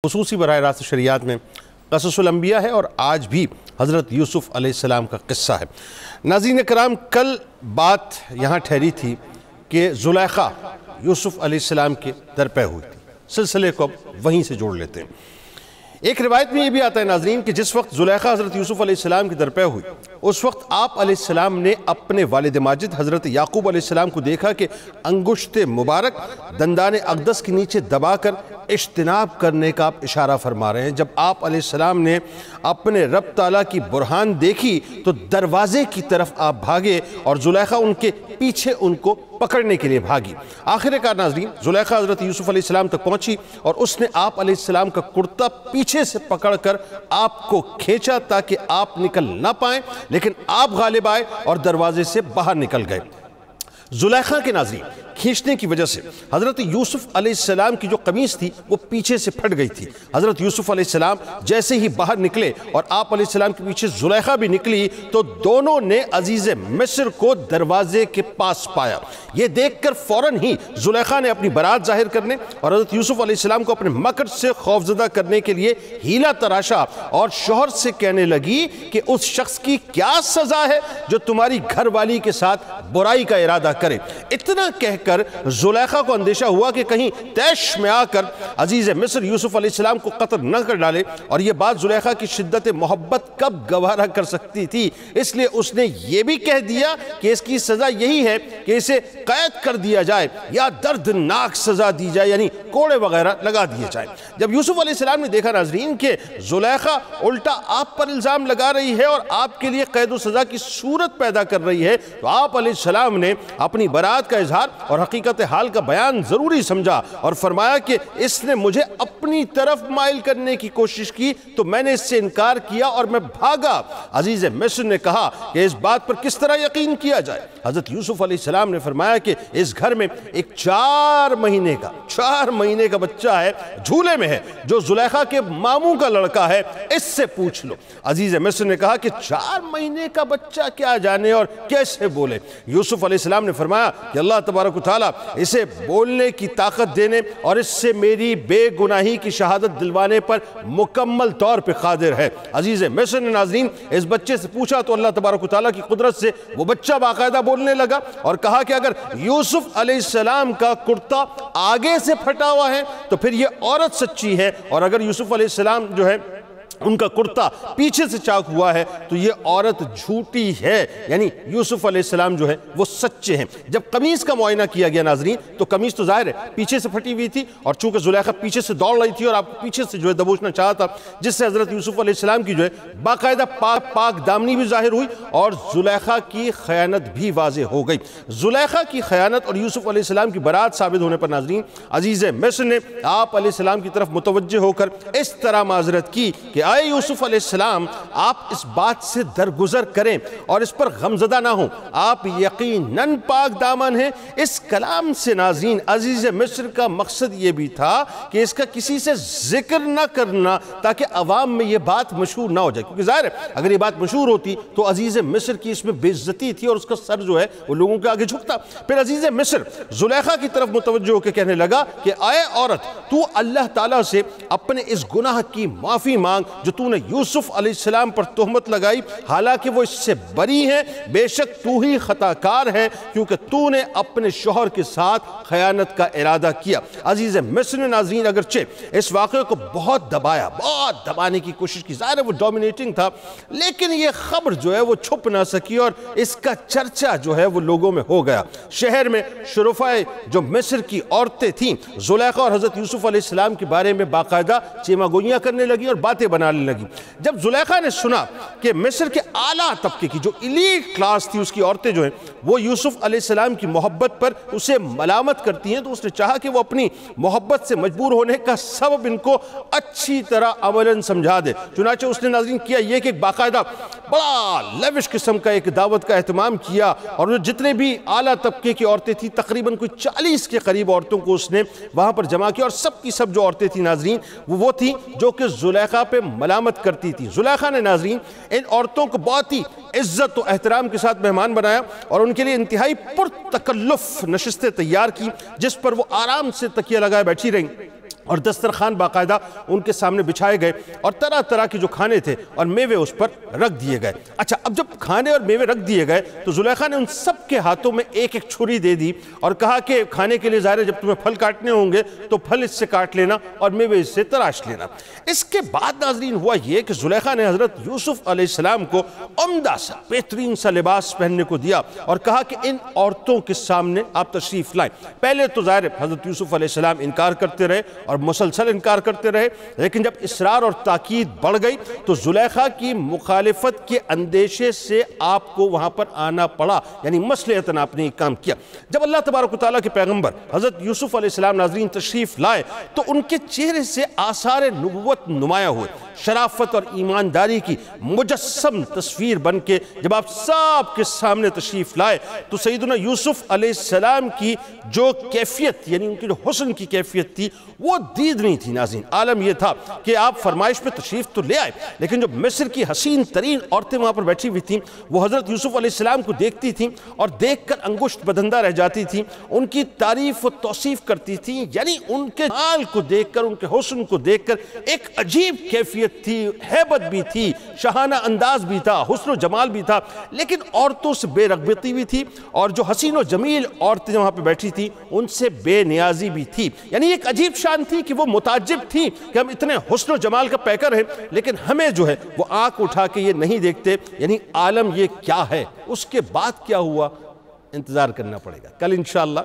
خصوصی براہ راست شریعت میں قصص الانبیاء ہے اور آج بھی حضرت یوسف علیہ السلام کا قصہ ہے۔ ناظرین کرام، کل بات یہاں ٹھہری تھی کہ زلیخا یوسف علیہ السلام کے درپے ہوئی تھی۔ سلسلے کو اب وہیں سے جوڑ لیتے ہیں۔ ایک روایت میں یہ بھی آتا ہے ناظرین کہ جس وقت زلیخا حضرت یوسف علیہ السلام کے درپے ہوئی، اس وقت آپ علیہ السلام نے اپنے والد ماجد حضرت یعقوب علیہ السلام کو دیکھا کہ انگشت مبارک دندان اقدس کے نیچے دبا کر اجتناب کرنے کا آپ اشارہ فرما رہے ہیں۔ جب آپ علیہ السلام نے اپنے رب تعالیٰ کی برہان دیکھی تو دروازے کی طرف آپ بھاگے اور زلیخا ان کے پیچھے ان کو پکڑنے کے لیے بھاگی۔ آخر کار ناظرین، زلیخا حضرت یوسف علیہ السلام تک پہنچی اور اس نے آپ علیہ السلام کا کرتا پیچھے سے پکڑ کر آپ کو کھینچا تاکہ آپ نکل نہ پائیں، لیکن آپ غالب آئے اور دروازے سے باہر نکل گئے۔ زلیخا کے ناظرین کھینچنے کی وجہ سے حضرت یوسف علیہ السلام کی جو قمیص تھی وہ پیچھے سے پھٹ گئی تھی۔ حضرت یوسف علیہ السلام جیسے ہی باہر نکلے اور آپ علیہ السلام کے پیچھے زلیخا بھی نکلی تو دونوں نے عزیز مصر کو دروازے کے پاس پایا۔ یہ دیکھ کر فوراً ہی زلیخا نے اپنی برات ظاہر کرنے اور حضرت یوسف علیہ السلام کو اپنے مکر سے خوفزدہ کرنے کے لیے ہیلا تراشا اور شوہر سے کہنے لگی کہ اس شخص کی کیا سزا ہے جو تمہاری گھر والی کے ساتھ برائی کا ارادہ کرے۔ اتنا کہہ کر زلیخا کو اندیشہ ہوا کہ کہیں طیش میں آ کر عزیز مصر یوسف علیہ السلام کو قتل نہ کر ڈالے، اور یہ بات زلیخا کی شدت محبت کب گوارا کر سکتی تھی، اس لیے اس نے یہ بھی کہہ دیا کہ اس کی سزا یہی ہے کہ اسے قید کر دیا جائے یا دردناک سزا دی جائے، یعنی کوڑے وغیرہ لگا دیے جائیں۔ جب یوسف علیہ السلام نے دیکھا ناظرین کہ زلیخا الٹا آپ پر الزام لگا رہی ہے اور آپ کے لیے قید و سزا کی صورت پیدا کر رہی ہے، تو آپ علیہ السلام نے اپنی برات کا اظہار اور حقیقت حال کا بیان ضروری سمجھا اور فرمایا کہ اس نے مجھے اپنی طرف مائل کرنے کی کوشش کی تو میں نے اس سے انکار کیا اور میں بھاگا۔ عزیز مصر نے کہا کہ اس بات پر کس طرح یقین کیا جائے؟ حضرت یوسف علیہ السلام نے فرمایا کہ اس گھر میں ایک 4 مہینے کا بچہ ہے، جھولے میں ہے، جو زلیخا کے ماموں کا لڑکا ہے، اس سے پوچھ لو۔ عزیز مصر نے کہا کہ 4 مہینے کا بچہ کیا جانے اور کیسے بولے؟ یوسف علیہ السلام نے فرمایا کہ اللہ تبارک و تعالیٰ اسے بولنے کی طاقت دینے اور اس سے میری بے گناہی کی شہادت دلوانے پر مکمل طور پہ قادر ہے۔ عزیز مصر نے ناظرین اس بچے سے پوچھا تو اللہ تبارک و تعالیٰ کی قدرت سے وہ بچہ باقاعدہ بولنے لگا اور کہا کہ اگر یوسف علیہ السلام کا کرتا آگے سے پھٹا ہوا ہے تو پھر یہ عورت سچی ہے، اور اگر یوسف علیہ السلام جو ہے ان کا کرتا پیچھے سے چاک ہوا ہے تو یہ عورت جھوٹی ہے، یعنی یوسف علیہ السلام جو ہے وہ سچے ہیں۔ جب قمیص کا معائنہ کیا گیا ناظرین تو قمیص تو ظاہر ہے پیچھے سے پھٹی ہوئی تھی، اور چونکہ زلیخا پیچھے سے دوڑ رہی تھی اور آپ پیچھے سے جو ہے دبوچنا چاہا تھا، جس سے حضرت یوسف علیہ السلام کی جو ہے باقاعدہ پاک دامنی بھی ظاہر ہوئی اور زلیخا کی خیانت بھی واضح ہو گئی۔ زلیخا کی خیانت اور یوسف علیہ السلام کی برات ثابت ہونے پر ناظرین عزیز مصر نے آپ علیہ السلام کی طرف متوجہ ہو کر اس طرح معذرت کی کہ اے یوسف علیہ السلام، آپ اس بات سے درگزر کریں اور اس پر غمزدہ نہ ہوں، آپ یقیناً پاک دامن ہیں۔ اس کلام سے ناظرین عزیز مصر کا مقصد یہ بھی تھا کہ اس کا کسی سے ذکر نہ کرنا تاکہ عوام میں یہ بات مشہور نہ ہو جائے، کیونکہ ظاہر ہے اگر یہ بات مشہور ہوتی تو عزیز مصر کی اس میں بے عزتی تھی اور اس کا سر جو ہے وہ لوگوں کے آگے جھکتا۔ پھر عزیز مصر زلیخا کی طرف متوجہ ہو کے کہنے لگا کہ اے عورت، تو اللہ تعالیٰ سے اپنے اس گناہ کی معافی مانگ جو تو نے یوسف علیہ السلام پر تہمت لگائی، حالانکہ وہ اس سے بری ہیں، بے شک تو ہی خطا کار ہے کیونکہ تو نے اپنے شوہر کے ساتھ خیانت کا ارادہ کیا۔ عزیز مصر نے ناظرین اگرچہ اس واقعے کو بہت دبانے کی کوشش کی، ظاہر ہے وہ ڈومینیٹنگ تھا، لیکن یہ خبر جو ہے وہ چھپ نہ سکی اور اس کا چرچا جو ہے وہ لوگوں میں ہو گیا۔ شہر میں شرفاء جو مصر کی عورتیں تھیں زلیخا اور حضرت یوسف علیہ السلام کے بارے میں باقاعدہ چیمہ گوئیاں کرنے لگی اور باتیں بنانے لگی۔ جب زلیخا نے سنا کہ مصر کے اعلیٰ طبقے کی جو ایلیٹ کلاس تھی اس کی عورتیں جو ہیں وہ یوسف علیہ السلام کی محبت پر اسے ملامت کرتی ہیں، تو اس نے چاہا کہ وہ اپنی محبت سے مجبور ہونے کا سبب ان کو اچھی طرح عملاً سمجھا دے۔ چنانچہ اس نے ناظرین کیا یہ کہ باقاعدہ بڑا لیوش قسم کا ایک دعوت کا اہتمام کیا، اور جتنے بھی اعلیٰ طبقے کی عورتیں تھیں تقریباً کوئی 40 کے قریب عورتوں کو اس نے وہاں پر جمع کیا، اور سب کی سب جو عورتیں تھیں ناظرین وہ تھیں جو کہ زلیخا پہ ملامت کرتی تھی۔ زلیخا نے ناظرین ان عورتوں کو بہت ہی عزت و احترام کے ساتھ مہمان بنایا اور ان کے لیے انتہائی پرتکلف نشستیں تیار کی، جس پر وہ آرام سے تکیہ لگائے بیٹھی رہیں۔ اور دسترخوان باقاعدہ ان کے سامنے بچھائے گئے اور طرح طرح کے جو کھانے تھے اور میوے اس پر رکھ دیے گئے۔ اچھا، اب جب کھانے اور میوے رکھ دیے گئے تو زلیخا نے ان سب کے ہاتھوں میں ایک ایک چھری دے دی اور کہا کہ کھانے کے لیے ظاہر ہے جب تمہیں پھل کاٹنے ہوں گے تو پھل اس سے کاٹ لینا اور میوے اس سے تراش لینا۔ اس کے بعد ناظرین ہوا یہ کہ زلیخا نے حضرت یوسف علیہ السلام کو عمدہ سا بہترین سا لباس پہننے کو دیا اور کہا کہ ان عورتوں کے سامنے آپ تشریف لائیں۔ پہلے تو ظاہر ہے حضرت یوسف علیہ السلام انکار کرتے رہے اور مسلسل انکار کرتے رہے، لیکن جب اصرار اور تاکید بڑھ گئی تو زلیخا کی مخالفت کے اندیشے سے آپ کو وہاں پر آنا پڑا، یعنی مصلحتاً آپ نے یہ کام کیا۔ جب اللہ تبارک و تعالیٰ کے پیغمبر حضرت یوسف علیہ السلام ناظرین تشریف لائے تو ان کے چہرے سے آثار نبوت نمایاں ہوئے، شرافت اور ایمانداری کی مجسم تصویر بن کے جب آپ سب کے سامنے تشریف لائے تو سیدنا یوسف علیہ السلام کی جو کیفیت، یعنی ان کی جو حسن کی کیفیت تھی وہ دید نہیں تھی ناظرین۔ عالم یہ تھا کہ آپ فرمائش پہ تشریف تو لے آئے، لیکن جو مصر کی حسین ترین عورتیں وہاں پر بیٹھی ہوئی تھیں وہ حضرت یوسف علیہ السلام کو دیکھتی تھیں اور دیکھ کر انگشت بدندہ رہ جاتی تھیں، ان کی تعریف و توصیف کرتی تھیں، یعنی ان کے حال کو دیکھ کر، ان کے حسن کو دیکھ کر ایک عجیب کیفیت تھی، ہیبت بھی تھی، شاہانہ انداز بھی تھا، حسن و جمال بھی تھا، لیکن عورتوں سے بے رغبتی بھی تھی اور جو حسین و جمیل عورتیں وہاں پہ بیٹھی تھیں ان سے بے نیازی بھی تھی۔ یعنی ایک عجیب شان تھی کہ وہ متعجب تھی کہ ہم اتنے حسن و جمال کا پیکر ہیں لیکن ہمیں جو ہے وہ آنکھ اٹھا کے یہ نہیں دیکھتے، یعنی عالم یہ کیا ہے۔ اس کے بعد کیا ہوا انتظار کرنا پڑے گا، کل انشاءاللہ